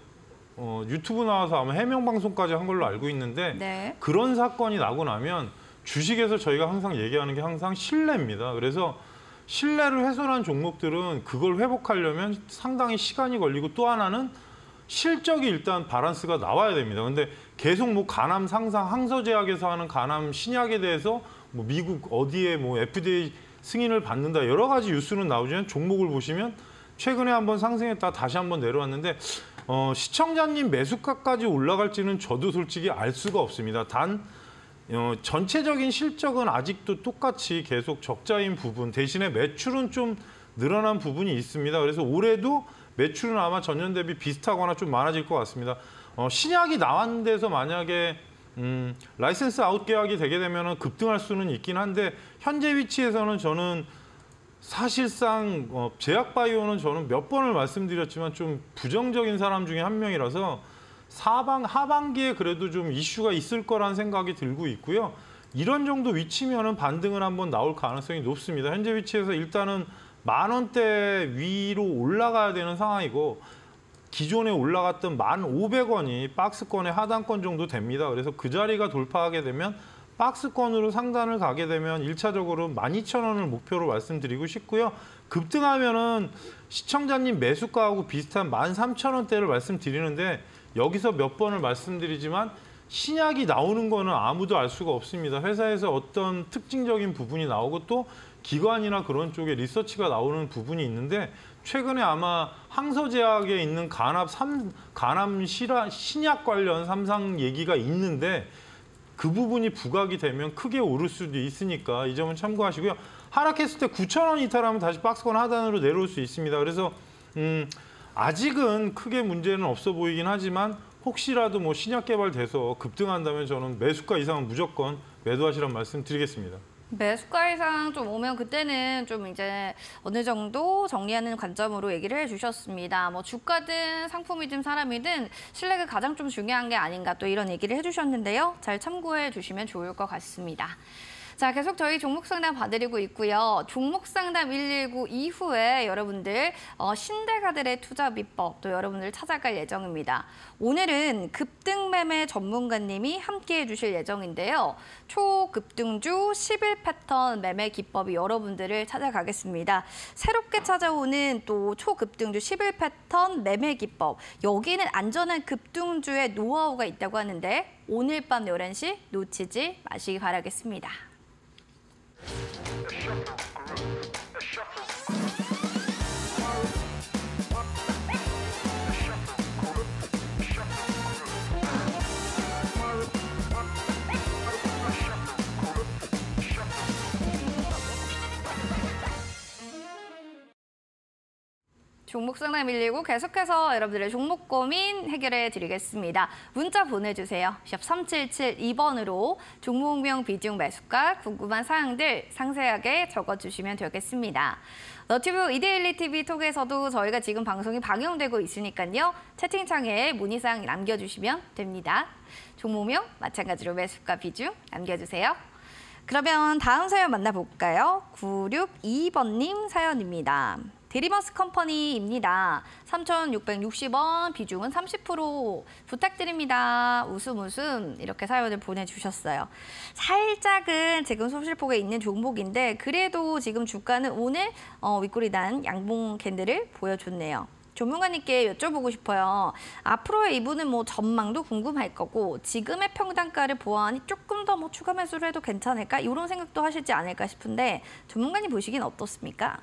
유튜브 나와서 아마 해명 방송까지 한 걸로 알고 있는데 네. 그런 사건이 나고 나면 주식에서 저희가 항상 얘기하는 게 항상 신뢰입니다. 그래서 신뢰를 훼손한 종목들은 그걸 회복하려면 상당히 시간이 걸리고 또 하나는 실적이 일단 바란스가 나와야 됩니다. 근데 계속 뭐 간암 상상, 항서제약에서 하는 간암 신약에 대해서 뭐 미국 어디에 뭐 FDA 승인을 받는다 여러 가지 뉴스는 나오지만 종목을 보시면 최근에 한번 상승했다 다시 한번 내려왔는데 시청자님 매수가까지 올라갈지는 저도 솔직히 알 수가 없습니다. 단 전체적인 실적은 아직도 똑같이 계속 적자인 부분 대신에 매출은 좀 늘어난 부분이 있습니다. 그래서 올해도 매출은 아마 전년 대비 비슷하거나 좀 많아질 것 같습니다. 신약이 나온 데서 만약에 라이센스 아웃 계약이 되게 되면 급등할 수는 있긴 한데 현재 위치에서는 저는 사실상 제약바이오는 저는 몇 번을 말씀드렸지만 좀 부정적인 사람 중에 한 명이라서 하반기에 그래도 좀 이슈가 있을 거란 생각이 들고 있고요. 이런 정도 위치면은 반등은 한번 나올 가능성이 높습니다. 현재 위치에서 일단은 10,000원대 위로 올라가야 되는 상황이고 기존에 올라갔던 1,500원이 박스권의 하단권 정도 됩니다. 그래서 그 자리가 돌파하게 되면 박스권으로 상단을 가게 되면 1차적으로 12,000원을 목표로 말씀드리고 싶고요. 급등하면은 시청자님 매수가하고 비슷한 13,000원대를 말씀드리는데 여기서 몇 번을 말씀드리지만 신약이 나오는 거는 아무도 알 수가 없습니다. 회사에서 어떤 특징적인 부분이 나오고 또 기관이나 그런 쪽에 리서치가 나오는 부분이 있는데 최근에 아마 항서제약에 있는 간암 신약 관련 삼상 얘기가 있는데 그 부분이 부각이 되면 크게 오를 수도 있으니까 이 점은 참고하시고요. 하락했을 때 9,000원 이탈하면 다시 박스권 하단으로 내려올 수 있습니다. 그래서 아직은 크게 문제는 없어 보이긴 하지만 혹시라도 뭐 신약 개발돼서 급등한다면 저는 매수가 이상은 무조건 매도하시란 말씀 드리겠습니다. 매수가 이상 좀 오면 그때는 좀 이제 어느 정도 정리하는 관점으로 얘기를 해주셨습니다. 뭐 주가든 상품이든 사람이든 신뢰가 가장 좀 중요한 게 아닌가 또 이런 얘기를 해주셨는데요. 잘 참고해 주시면 좋을 것 같습니다. 자, 계속 저희 종목 상담 봐드리고 있고요. 종목 상담 119 이후에 여러분들 신대가들의 투자 비법 또 여러분들 찾아갈 예정입니다. 오늘은 급등 매매 전문가님이 함께해 주실 예정인데요. 초급등주 10일 패턴 매매 기법이 여러분들을 찾아가겠습니다. 새롭게 찾아오는 또 초급등주 10일 패턴 매매 기법. 여기는 안전한 급등주의 노하우가 있다고 하는데 오늘 밤 11시 놓치지 마시기 바라겠습니다. 종목 상담 119 계속해서 여러분들의 종목 고민 해결해 드리겠습니다. 문자 보내주세요. 샵 3772번으로 종목명 비중 매수가 궁금한 사항들 상세하게 적어주시면 되겠습니다. 너튜브 이데일리 TV 톡에서도 저희가 지금 방송이 방영되고 있으니까요. 채팅창에 문의사항 남겨주시면 됩니다. 종목명 마찬가지로 매수가 비중 남겨주세요. 그러면 다음 사연 만나볼까요? 962번님 사연입니다. 드리머스 컴퍼니입니다. 3,660원, 비중은 30% 부탁드립니다. 웃음 이렇게 사연을 보내주셨어요. 살짝은 지금 소실폭에 있는 종목인데 그래도 지금 주가는 오늘 윗꼬리단 양봉 캔들을 보여줬네요. 전문가님께 여쭤보고 싶어요. 앞으로의 이분은 뭐 전망도 궁금할 거고 지금의 평단가를 보아하니 조금 더 뭐 추가 매수를 해도 괜찮을까? 이런 생각도 하시지 않을까 싶은데 전문가님 보시기엔 어떻습니까?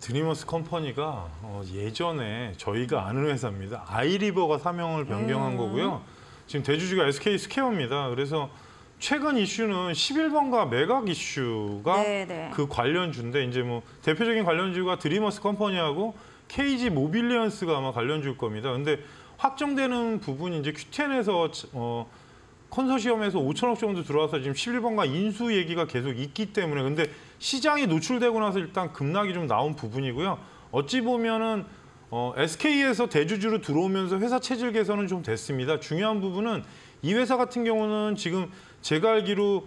드리머스 컴퍼니가 예전에 저희가 아는 회사입니다. 아이리버가 사명을 변경한 거고요. 지금 대주주가 SK 스퀘어입니다. 그래서 최근 이슈는 11번가 매각 이슈가 네네. 그 관련주인데 이제 뭐 대표적인 관련주가 드리머스 컴퍼니하고 KG 모빌리언스가 아마 관련주일 겁니다. 근데 확정되는 부분이 이제 Q10에서 컨소시엄에서 5천억 정도 들어와서 지금 11번가 인수 얘기가 계속 있기 때문에 근데 시장에 노출되고 나서 일단 급락이 좀 나온 부분이고요. 어찌 보면은 SK에서 대주주로 들어오면서 회사 체질 개선은 좀 됐습니다. 중요한 부분은 이 회사 같은 경우는 지금 제가 알기로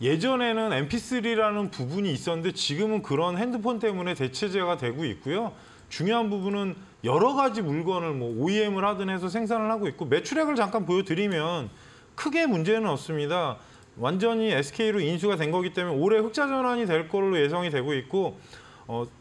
예전에는 MP3라는 부분이 있었는데 지금은 그런 핸드폰 때문에 대체제가 되고 있고요. 중요한 부분은 여러 가지 물건을 뭐 OEM을 하든 해서 생산을 하고 있고 매출액을 잠깐 보여드리면 크게 문제는 없습니다. 완전히 SK로 인수가 된 거기 때문에 올해 흑자 전환이 될 걸로 예상이 되고 있고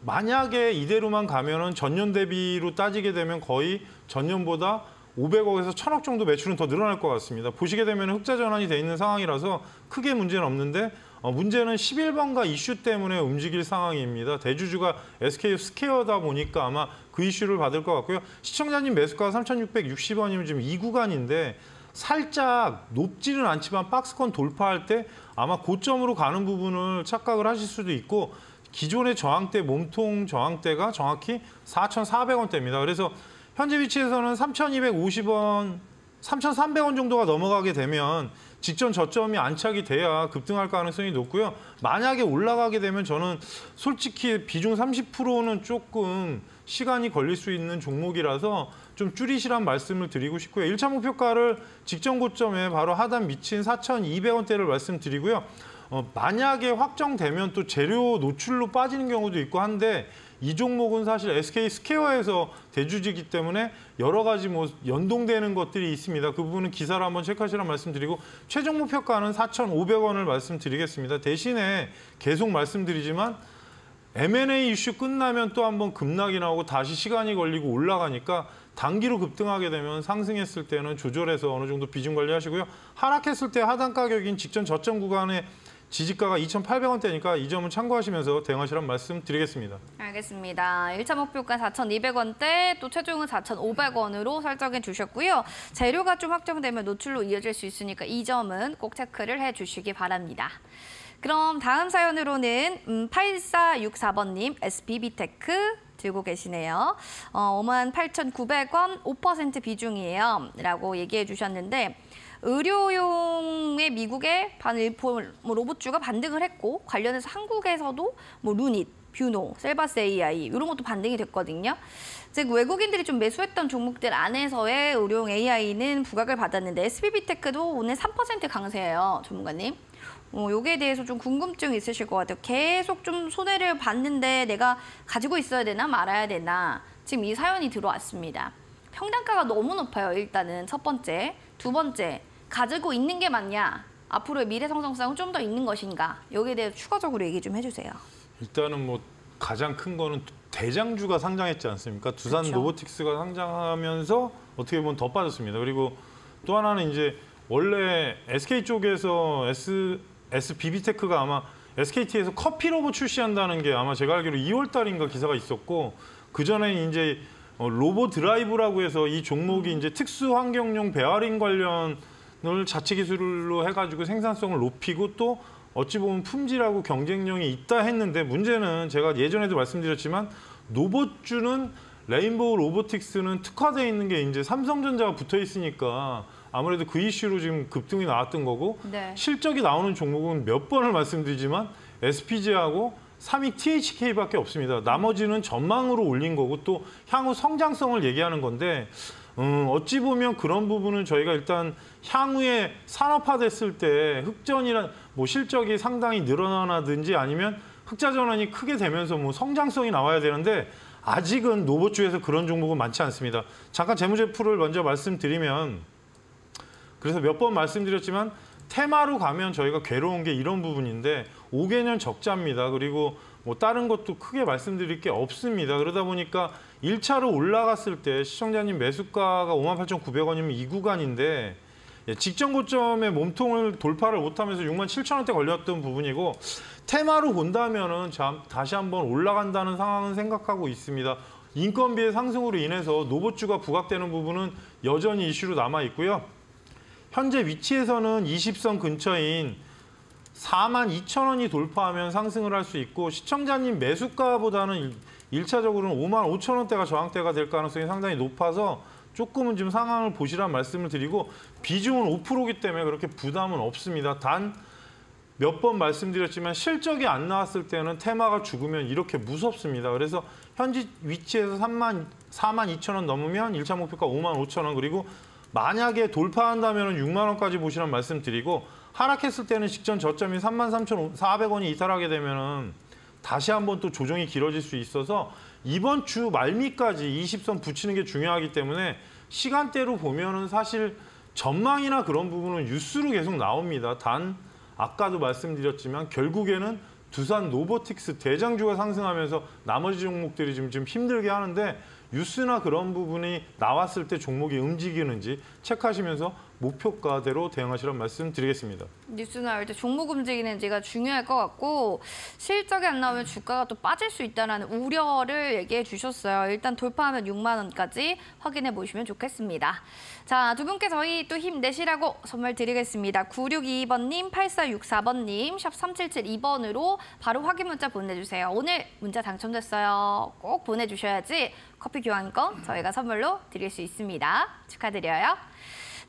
만약에 이대로만 가면은 전년 대비로 따지게 되면 거의 전년보다 500억에서 1000억 정도 매출은 더 늘어날 것 같습니다. 보시게 되면 흑자 전환이 돼 있는 상황이라서 크게 문제는 없는데 문제는 11번가 이슈 때문에 움직일 상황입니다. 대주주가 SK 스퀘어다 보니까 아마 그 이슈를 받을 것 같고요. 시청자님 매수가가 3,660원이면 지금 이 구간인데 살짝 높지는 않지만 박스권 돌파할 때 아마 고점으로 가는 부분을 착각을 하실 수도 있고 기존의 저항대, 몸통 저항대가 정확히 4,400원대입니다. 그래서 현재 위치에서는 3,250원, 3,300원 정도가 넘어가게 되면 직전 저점이 안착이 돼야 급등할 가능성이 높고요. 만약에 올라가게 되면 저는 솔직히 비중 30%는 조금 시간이 걸릴 수 있는 종목이라서 좀 줄이시란 말씀을 드리고 싶고요. 1차 목표가를 직전 고점에 바로 하단 미친 4,200원대를 말씀드리고요. 만약에 확정되면 또 재료 노출로 빠지는 경우도 있고 한데 이 종목은 사실 SK 스퀘어에서 대주주이기 때문에 여러 가지 뭐 연동되는 것들이 있습니다. 그 부분은 기사를 한번 체크하시라는 말씀드리고 최종 목표가는 4,500원을 말씀드리겠습니다. 대신에 계속 말씀드리지만 M&A 이슈 끝나면 또 한번 급락이 나오고 다시 시간이 걸리고 올라가니까 단기로 급등하게 되면 상승했을 때는 조절해서 어느 정도 비중 관리하시고요. 하락했을 때 하단 가격인 직전 저점 구간에 지지가가 2,800원대니까 이 점은 참고하시면서 대응하시라는 말씀 드리겠습니다. 알겠습니다. 1차 목표가 4,200원대, 또 최종은 4,500원으로 설정해 주셨고요. 재료가 좀 확정되면 노출로 이어질 수 있으니까 이 점은 꼭 체크를 해주시기 바랍니다. 그럼 다음 사연으로는 8464번님 SBB테크 들고 계시네요. 58,900원 5% 비중이에요. 라고 얘기해 주셨는데 의료용의 미국의 반일포 로봇주가 반등을 했고 관련해서 한국에서도 루닛, 뷰노, 셀바스 AI 이런 것도 반등이 됐거든요. 즉 외국인들이 좀 매수했던 종목들 안에서의 의료용 AI는 부각을 받았는데 SBB테크도 오늘 3% 강세예요. 전문가님. 여기에 대해서 좀 궁금증이 있으실 것 같아요. 계속 좀 손해를 봤는데 내가 가지고 있어야 되나 말아야 되나 지금 이 사연이 들어왔습니다. 평단가가 너무 높아요. 일단은 첫 번째. 두 번째, 가지고 있는 게 맞냐? 앞으로의 미래 성장성은 좀 더 있는 것인가? 여기에 대해 추가적으로 얘기 좀 해주세요. 일단은 뭐 가장 큰 거는 대장주가 상장했지 않습니까? 두산 그렇죠. 로보틱스가 상장하면서 어떻게 보면 더 빠졌습니다. 그리고 또 하나는 이제 원래 SK 쪽에서 SBB테크가 아마 SKT에서 커피 로봇 출시한다는 게 아마 제가 알기로 2월 달인가 기사가 있었고 그전에 이제 로봇 드라이브라고 해서 이 종목이 이제 특수 환경용 베어링 관련을 자체 기술로 해가지고 생산성을 높이고 또 어찌 보면 품질하고 경쟁력이 있다 했는데 문제는 제가 예전에도 말씀드렸지만 로봇주는 레인보우 로보틱스는 특화되어 있는 게 이제 삼성전자가 붙어 있으니까 아무래도 그 이슈로 지금 급등이 나왔던 거고 네. 실적이 나오는 종목은 몇 번을 말씀드리지만 SPG하고 삼익 THK밖에 없습니다. 나머지는 전망으로 올린 거고 또 향후 성장성을 얘기하는 건데 어찌 보면 그런 부분은 저희가 일단 향후에 산업화됐을 때 흑전이란 뭐 실적이 상당히 늘어나든지 아니면 흑자 전환이 크게 되면서 뭐 성장성이 나와야 되는데 아직은 로봇주에서 그런 종목은 많지 않습니다. 잠깐 재무제표를 먼저 말씀드리면 그래서 몇 번 말씀드렸지만 테마로 가면 저희가 괴로운 게 이런 부분인데 5개년 적자입니다. 그리고 뭐 다른 것도 크게 말씀드릴 게 없습니다. 그러다 보니까 1차로 올라갔을 때 시청자님 매수가가 58,900원이면 이 구간인데 직전 고점의 몸통을 돌파를 못하면서 67,000원대 걸렸던 부분이고 테마로 본다면은 다시 한번 올라간다는 상황은 생각하고 있습니다. 인건비의 상승으로 인해서 로봇주가 부각되는 부분은 여전히 이슈로 남아 있고요. 현재 위치에서는 20선 근처인 42,000원이 돌파하면 상승을 할 수 있고 시청자님 매수가보다는 1차적으로는 55,000원대가 저항대가 될 가능성이 상당히 높아서 조금은 좀 상황을 보시란 말씀을 드리고 비중은 5%이기 때문에 그렇게 부담은 없습니다. 단 몇 번 말씀드렸지만 실적이 안 나왔을 때는 테마가 죽으면 이렇게 무섭습니다. 그래서 현재 위치에서 42,000원 넘으면 1차 목표가 55,000원 그리고 만약에 돌파한다면 6만 원까지 보시란 말씀드리고 하락했을 때는 직전 저점이 33,400원이 이탈하게 되면은 다시 한번 또 조정이 길어질 수 있어서 이번 주 말미까지 20선 붙이는 게 중요하기 때문에 시간대로 보면은 사실 전망이나 그런 부분은 뉴스로 계속 나옵니다. 단 아까도 말씀드렸지만 결국에는 두산 로보틱스 대장주가 상승하면서 나머지 종목들이 좀 힘들게 하는데 뉴스나 그런 부분이 나왔을 때 종목이 움직이는지 체크하시면서 목표가대로 대응하시라는 말씀 드리겠습니다. 뉴스 나올 때 종목 움직이는지가 중요할 것 같고 실적이 안 나오면 주가가 또 빠질 수 있다는 우려를 얘기해 주셨어요. 일단 돌파하면 6만 원까지 확인해 보시면 좋겠습니다. 자, 두 분께 저희 또 힘내시라고 선물 드리겠습니다. 9622번님, 8464번님, 샵 3772번으로 바로 확인 문자 보내주세요. 오늘 문자 당첨됐어요. 꼭 보내주셔야지 커피 교환권 저희가 선물로 드릴 수 있습니다. 축하드려요.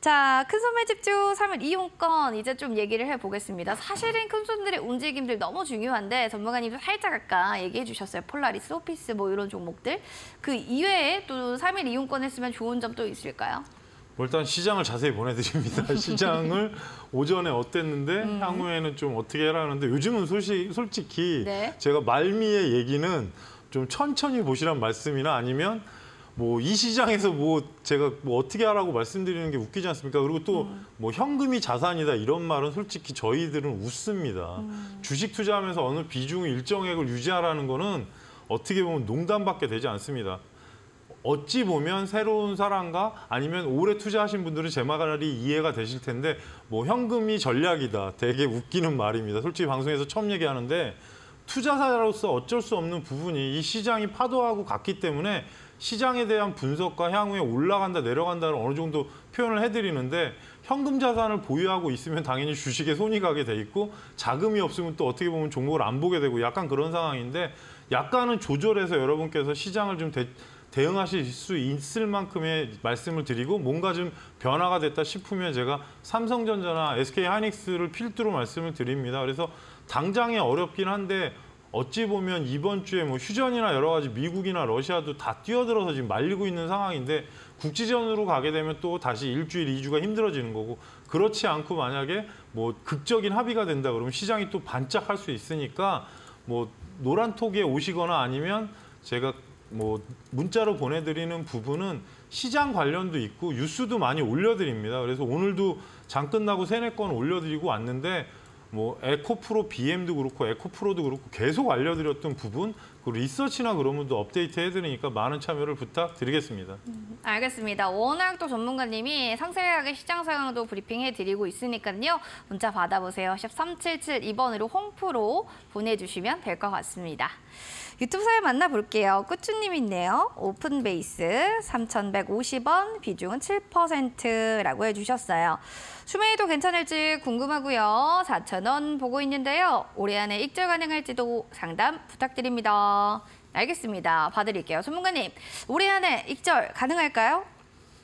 자, 큰손 매집주 3일 이용권 이제 좀 얘기를 해보겠습니다. 사실은 큰손들의 움직임들 너무 중요한데 전문가님도 살짝 아까 얘기해 주셨어요. 폴라리스, 오피스 뭐 이런 종목들. 그 이외에 또 3일 이용권 했으면 좋은 점 또 있을까요? 일단 시장을 자세히 보내드립니다. 시장을 오전에 어땠는데 향후에는 좀 어떻게 해라는데 요즘은 솔직히 네. 제가 말미의 얘기는 좀 천천히 보시란 말씀이나 아니면 뭐 이 시장에서 뭐 제가 뭐 어떻게 하라고 말씀드리는 게 웃기지 않습니까? 그리고 또 뭐 현금이 자산이다 이런 말은 솔직히 저희들은 웃습니다. 주식 투자하면서 어느 비중 일정액을 유지하라는 거는 어떻게 보면 농담밖에 되지 않습니다. 어찌 보면 새로운 사람과 아니면 오래 투자하신 분들은 제 말이 이해가 되실 텐데 뭐 현금이 전략이다. 되게 웃기는 말입니다. 솔직히 방송에서 처음 얘기하는데 투자사로서 어쩔 수 없는 부분이 이 시장이 파도하고 같기 때문에 시장에 대한 분석과 향후에 올라간다 내려간다를 어느 정도 표현을 해드리는데 현금 자산을 보유하고 있으면 당연히 주식에 손이 가게 돼 있고 자금이 없으면 또 어떻게 보면 종목을 안 보게 되고 약간 그런 상황인데 약간은 조절해서 여러분께서 시장을 좀 대응하실 수 있을 만큼의 말씀을 드리고 뭔가 좀 변화가 됐다 싶으면 제가 삼성전자나 SK하이닉스를 필두로 말씀을 드립니다. 그래서 당장에 어렵긴 한데 어찌 보면 이번 주에 뭐 휴전이나 여러 가지 미국이나 러시아도 다 뛰어들어서 지금 말리고 있는 상황인데 국지전으로 가게 되면 또 다시 일주일, 2주가 힘들어지는 거고 그렇지 않고 만약에 뭐 극적인 합의가 된다 그러면 시장이 또 반짝할 수 있으니까 뭐 노란톡에 오시거나 아니면 제가 뭐 문자로 보내드리는 부분은 시장 관련도 있고 뉴스도 많이 올려드립니다. 그래서 오늘도 장 끝나고 3-4건 올려드리고 왔는데 뭐 에코프로 BM도 그렇고 에코프로도 그렇고 계속 알려드렸던 부분 그 리서치나 그런 분도 업데이트 해드리니까 많은 참여를 부탁드리겠습니다. 알겠습니다. 워낙 또 전문가님이 상세하게 시장 상황도 브리핑해드리고 있으니까요. 문자 받아보세요. 샵 3772번으로 홈프로 보내주시면 될 것 같습니다. 유튜브 사연 만나볼게요. 꾸쭈님 있네요. 오픈베이스 3,150원, 비중은 7%라고 해주셨어요. 슈메이도 괜찮을지 궁금하고요. 4,000원 보고 있는데요. 올해 안에 익절 가능할지도 상담 부탁드립니다. 알겠습니다. 봐드릴게요. 전문가님, 올해 안에 익절 가능할까요?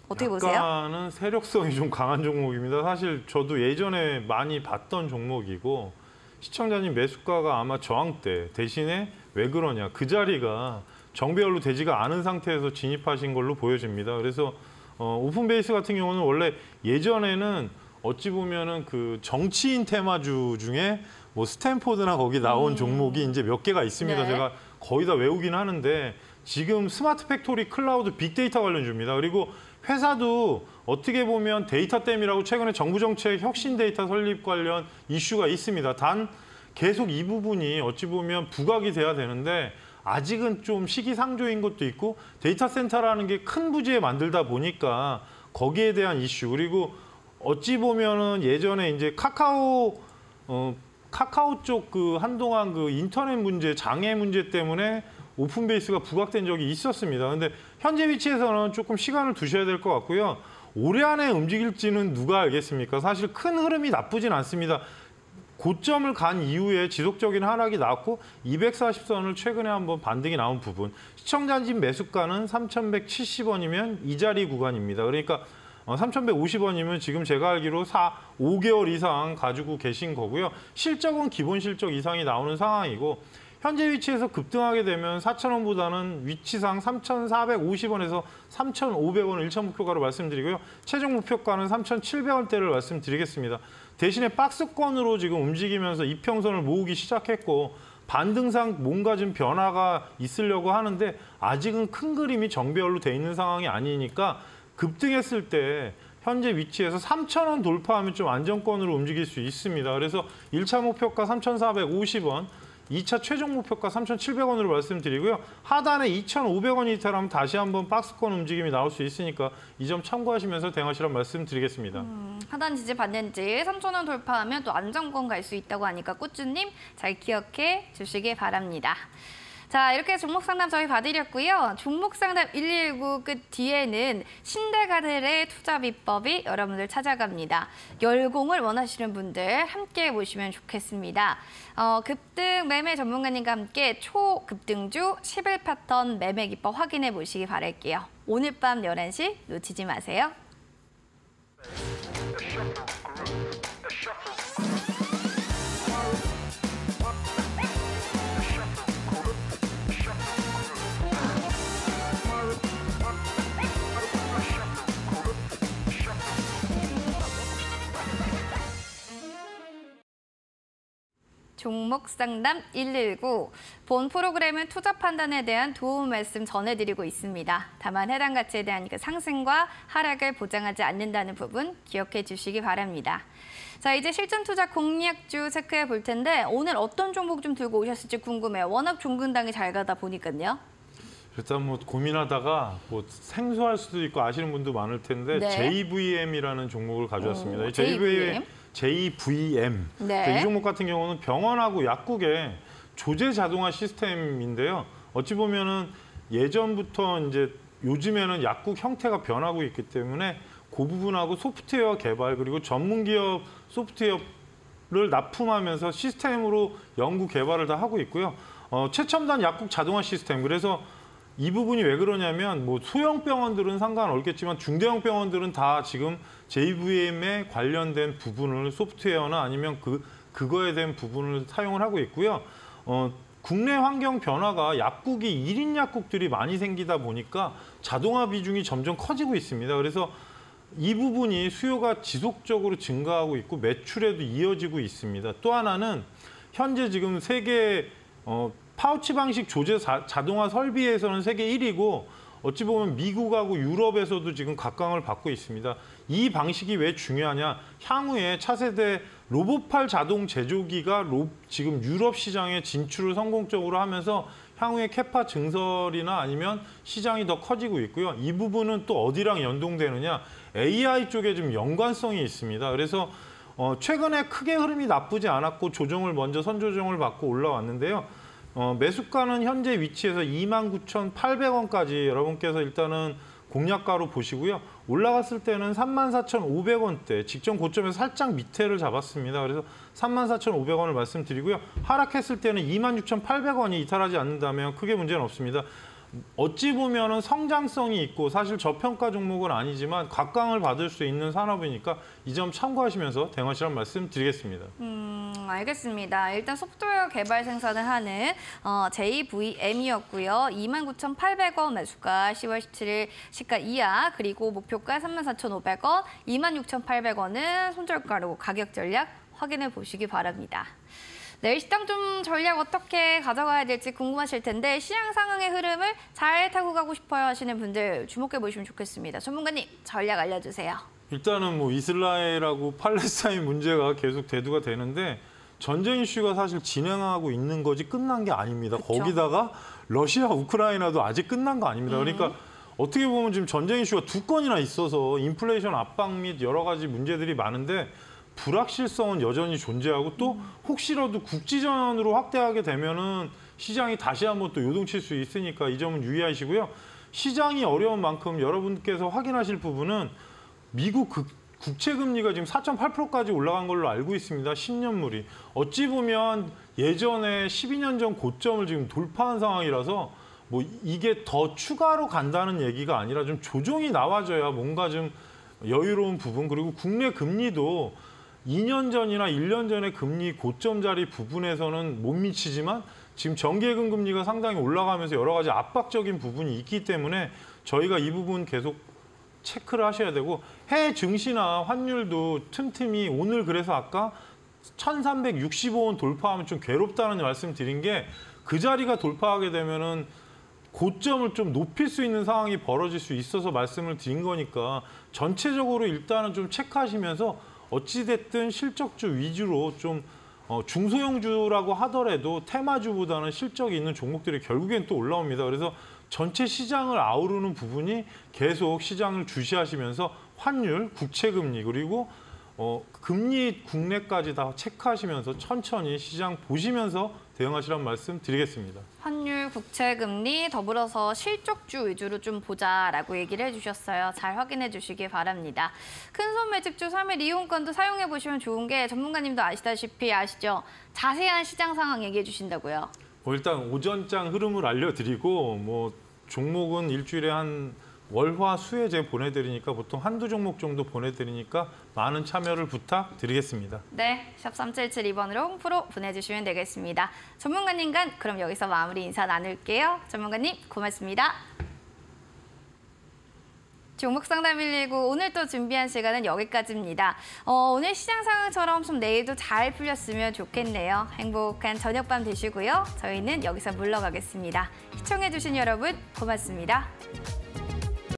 어떻게 보세요? 약간은 세력성이 좀 강한 종목입니다. 사실 저도 예전에 많이 봤던 종목이고 시청자님 매수가가 아마 저항대 대신에 왜 그러냐 그 자리가 정배열로 되지가 않은 상태에서 진입하신 걸로 보여집니다. 그래서 오픈베이스 같은 경우는 원래 예전에는 어찌 보면은 그 정치인 테마주 중에 뭐 스탠포드나 거기 나온 종목이 이제 몇 개가 있습니다. 네. 제가 거의 다 외우긴 하는데 지금 스마트 팩토리, 클라우드, 빅데이터 관련주입니다. 그리고 회사도 어떻게 보면 데이터댐이라고 최근에 정부 정책 혁신 데이터 설립 관련 이슈가 있습니다. 단 계속 이 부분이 어찌 보면 부각이 돼야 되는데 아직은 좀 시기상조인 것도 있고 데이터 센터라는 게 큰 부지에 만들다 보니까 거기에 대한 이슈 그리고 어찌 보면은 예전에 이제 카카오 쪽 그 한동안 그 인터넷 문제, 장애 문제 때문에 오픈베이스가 부각된 적이 있었습니다. 근데 현재 위치에서는 조금 시간을 두셔야 될 것 같고요. 올해 안에 움직일지는 누가 알겠습니까? 사실 큰 흐름이 나쁘진 않습니다. 고점을 간 이후에 지속적인 하락이 나왔고 240선을 최근에 한번 반등이 나온 부분. 시청자님 매수가는 3,170원이면 이 자리 구간입니다. 그러니까 3,150원이면 지금 제가 알기로 5개월 이상 가지고 계신 거고요. 실적은 기본 실적 이상이 나오는 상황이고 현재 위치에서 급등하게 되면 4,000원보다는 위치상 3,450원에서 3,500원을 1차 목표가로 말씀드리고요. 최종 목표가는 3,700원대를 말씀드리겠습니다. 대신에 박스권으로 지금 움직이면서 이평선을 모으기 시작했고 반등상 뭔가 좀 변화가 있으려고 하는데 아직은 큰 그림이 정배열로 돼 있는 상황이 아니니까 급등했을 때 현재 위치에서 3,000원 돌파하면 좀 안정권으로 움직일 수 있습니다. 그래서 1차 목표가 3,450원, 2차 최종 목표가 3,700원으로 말씀드리고요. 하단에 2,500원이 이탈하면 다시 한번 박스권 움직임이 나올 수 있으니까 이 점 참고하시면서 대응하시라는 말씀드리겠습니다. 하단 지지 받는지 3,000원 돌파하면 또 안정권 갈 수 있다고 하니까 꾸쭈님 잘 기억해 주시기 바랍니다. 자, 이렇게 종목 상담 저희 봐드렸고요. 종목 상담 119 끝 뒤에는 신대가들의 투자 비법이 여러분들 찾아갑니다. 열공을 원하시는 분들 함께 보시면 좋겠습니다. 급등 매매 전문가님과 함께 초급등주 11 패턴 매매 기법 확인해 보시기 바랄게요. 오늘 밤 11시 놓치지 마세요. 종목 상담 119. 본 프로그램은 투자 판단에 대한 도움 말씀 전해드리고 있습니다. 다만 해당 가치에 대한 그 상승과 하락을 보장하지 않는다는 부분 기억해 주시기 바랍니다. 자, 이제 실전 투자 공략주 체크해 볼 텐데 오늘 어떤 종목 좀 들고 오셨을지 궁금해요. 워낙 종근당이 잘 가다 보니까요. 일단 뭐 고민하다가 뭐 생소할 수도 있고 아시는 분도 많을 텐데 네. JVM이라는 종목을 가져왔습니다. JVM? JVM. 네. 이 종목 같은 경우는 병원하고 약국의 조제 자동화 시스템인데요. 어찌 보면은 예전부터 이제 요즘에는 약국 형태가 변하고 있기 때문에 그 부분하고 소프트웨어 개발 그리고 전문 기업 소프트웨어를 납품하면서 시스템으로 연구 개발을 다 하고 있고요. 최첨단 약국 자동화 시스템. 그래서 이 부분이 왜 그러냐면 뭐 소형 병원들은 상관없겠지만 중대형 병원들은 다 지금 JVM에 관련된 부분을 소프트웨어나 아니면 그거에 대한 부분을 사용을 하고 있고요. 국내 환경 변화가 약국이 1인 약국들이 많이 생기다 보니까 자동화 비중이 점점 커지고 있습니다. 그래서 이 부분이 수요가 지속적으로 증가하고 있고 매출에도 이어지고 있습니다. 또 하나는 현재 지금 세계 파우치 방식 조제 자동화 설비에서는 세계 1위고 어찌 보면 미국하고 유럽에서도 지금 각광을 받고 있습니다. 이 방식이 왜 중요하냐? 향후에 차세대 로봇팔 자동 제조기가 지금 유럽 시장에 진출을 성공적으로 하면서 향후에 캐파 증설이나 아니면 시장이 더 커지고 있고요. 이 부분은 또 어디랑 연동되느냐? AI 쪽에 좀 연관성이 있습니다. 그래서 최근에 크게 흐름이 나쁘지 않았고 조정을 먼저 선조정을 받고 올라왔는데요. 매수가는 현재 위치에서 29,800원까지 여러분께서 일단은 공략가로 보시고요. 올라갔을 때는 34,500원대, 직전 고점에서 살짝 밑에를 잡았습니다. 그래서 34,500원을 말씀드리고요. 하락했을 때는 26,800원이 이탈하지 않는다면 크게 문제는 없습니다. 어찌 보면은 성장성이 있고 사실 저평가 종목은 아니지만 각광을 받을 수 있는 산업이니까 이 점 참고하시면서 대응하시라는 말씀 드리겠습니다. 알겠습니다. 일단 소프트웨어 개발 생산을 하는 JVM이었고요. 29,800원 매수가 10월 17일 시가 이하 그리고 목표가 34,500원, 26,800원은 손절가로 가격 전략 확인해 보시기 바랍니다. 내일 시장 좀 전략 어떻게 가져가야 될지 궁금하실 텐데 시장 상황의 흐름을 잘 타고 가고 싶어요 하시는 분들 주목해 보시면 좋겠습니다. 전문가님 전략 알려주세요. 일단은 뭐 이스라엘하고 팔레스타인 문제가 계속 대두가 되는데 전쟁 이슈가 사실 진행하고 있는 거지 끝난 게 아닙니다. 그쵸? 거기다가 러시아, 우크라이나도 아직 끝난 거 아닙니다. 그러니까 어떻게 보면 지금 전쟁 이슈가 2건이나 있어서 인플레이션 압박 및 여러 가지 문제들이 많은데 불확실성은 여전히 존재하고 또 혹시라도 국지전으로 확대하게 되면은 시장이 다시 한번 또 요동칠 수 있으니까 이 점은 유의하시고요. 시장이 어려운 만큼 여러분께서 확인하실 부분은 미국 국채금리가 지금 4.8%까지 올라간 걸로 알고 있습니다. 10년물이. 어찌 보면 예전에 12년 전 고점을 지금 돌파한 상황이라서 뭐 이게 더 추가로 간다는 얘기가 아니라 좀 조정이 나와줘야 뭔가 좀 여유로운 부분 그리고 국내 금리도 2년 전이나 1년 전에 금리 고점 자리 부분에서는 못 미치지만 지금 정기예금 금리가 상당히 올라가면서 여러 가지 압박적인 부분이 있기 때문에 저희가 이 부분 계속 체크를 하셔야 되고 해외 증시나 환율도 틈틈이 오늘 그래서 아까 1,365원 돌파하면 좀 괴롭다는 말씀 드린 게 그 자리가 돌파하게 되면은 고점을 좀 높일 수 있는 상황이 벌어질 수 있어서 말씀을 드린 거니까 전체적으로 일단은 좀 체크하시면서 어찌됐든 실적주 위주로 좀 중소형주라고 하더라도 테마주보다는 실적이 있는 종목들이 결국엔 또 올라옵니다. 그래서 전체 시장을 아우르는 부분이 계속 시장을 주시하시면서 환율, 국채금리 그리고 금리 국내까지 다 체크하시면서 천천히 시장 보시면서 대응하시라는 말씀 드리겠습니다. 환율, 국채금리 더불어서 실적주 위주로 좀 보자라고 얘기를 해주셨어요. 잘 확인해 주시기 바랍니다. 큰손 매집주 3일 이용권도 사용해 보시면 좋은 게 전문가님도 아시죠? 자세한 시장 상황 얘기해 주신다고요. 일단 오전장 흐름을 알려드리고 뭐 종목은 일주일에 한 월화 수에 제가 보내드리니까 보통 한두 종목 정도 보내드리니까 많은 참여를 부탁드리겠습니다. 네, 샵 3772번으로 홍프로 보내주시면 되겠습니다. 전문가님과 그럼 여기서 마무리 인사 나눌게요. 전문가님 고맙습니다. 종목 상담 119 오늘 또 준비한 시간은 여기까지입니다. 오늘 시장 상황처럼 좀 내일도 잘 풀렸으면 좋겠네요. 행복한 저녁밤 되시고요. 저희는 여기서 물러가겠습니다. 시청해주신 여러분 고맙습니다.